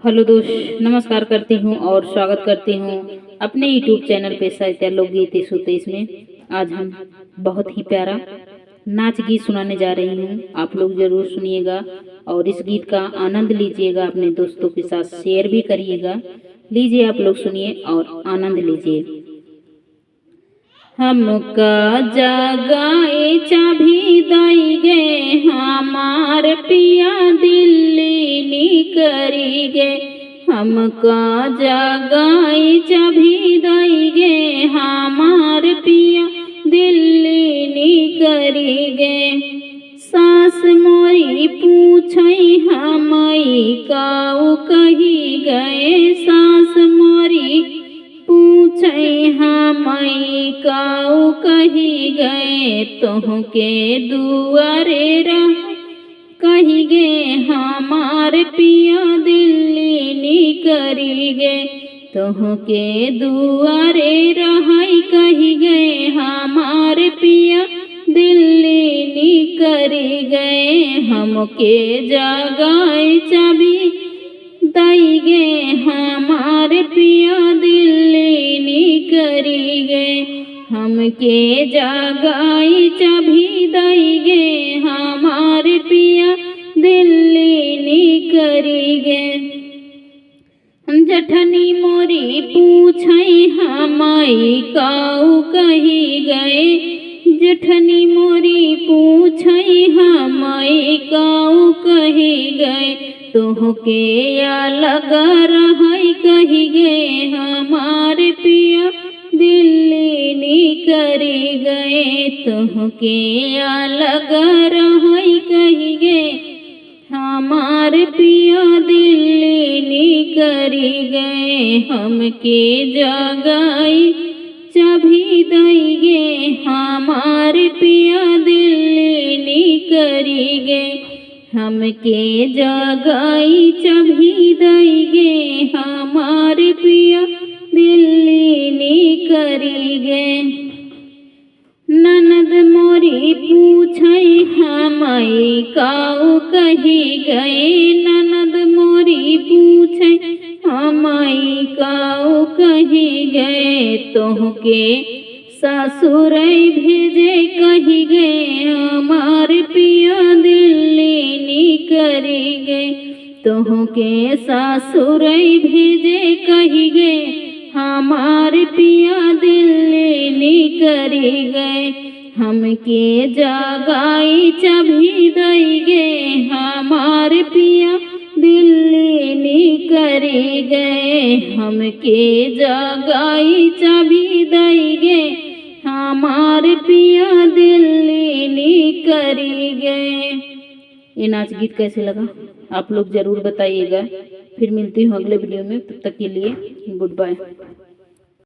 Hello दोस्त, नमस्कार करती हूँ और स्वागत करती हूँ अपने यूट्यूब चैनल पे साहित्य लोकगीत 123 में। आज हम बहुत ही प्यारा नाच गीत सुनाने जा रही हूँ। आप लोग जरूर सुनिएगा और इस गीत का आनंद लीजिएगा, अपने दोस्तों के साथ शेयर भी करिएगा। लीजिए आप लोग सुनिए और आनंद लीजिए। हमका जगाए चाभी दई गे, हमार पिया दिल्ली निकरी गे। हमका जगाए चाभी दई गे, हमार पिया दिल्ली निकरी गे। सास मोरी पूछई हमई काऊ कही गए, सास मोरी पूछई हमई काऊ कही गए। तोहके दुआरे रह कही गे, हमार पिया दिल्ली निकरी गे। तोहके दुआरे रहई कही गे, हमार पिया दिल्ली निकरी गए। हमके जगाए चाभी दई गे, हमार पिया दिल्ली निकरी गे। हमके जगाई चाभी दई गे, हमार पिया दिल्ली निकरी गे। जठनी मोरी पूछई हमई काऊ कही गए, जठनी मोरी पूछई हमई काऊ कही गए। तोहके अलग रहई कही गे, हमार पिया दिल्ली निकरी गए। तोहके अलग रहई कही गे, हमार पिया दिल्ली निकरी गए। हमके जगाई चाभी दई गे, हमार पिया दिल्ली निकरी गे। हमके जगाई चाभी दई गे, हमार पिया दिल्ली निकरी गे। ननद मोरी पूछई हमई काऊ कही गए, ननद मोरी पूछई हमई काऊ कही गए। तोहके ससुरई भेजे कही गे, हमार पिया दिल्ली निकरी गे। तोहके ससुरई भेजे कही गे, हमार पिया दिल्ली निकरी गए। हमके जगाई चाभी दई गे, हमार पिया दिल्ली निकरी गए। हमके जगाई चाभी दई गे, हमार पिया दिल्ली निकरी गए। ये नाच गीत कैसे लगा आप लोग जरूर बताइएगा। फिर मिलती हूँ अगले वीडियो में, तब तक के लिए गुड बाय।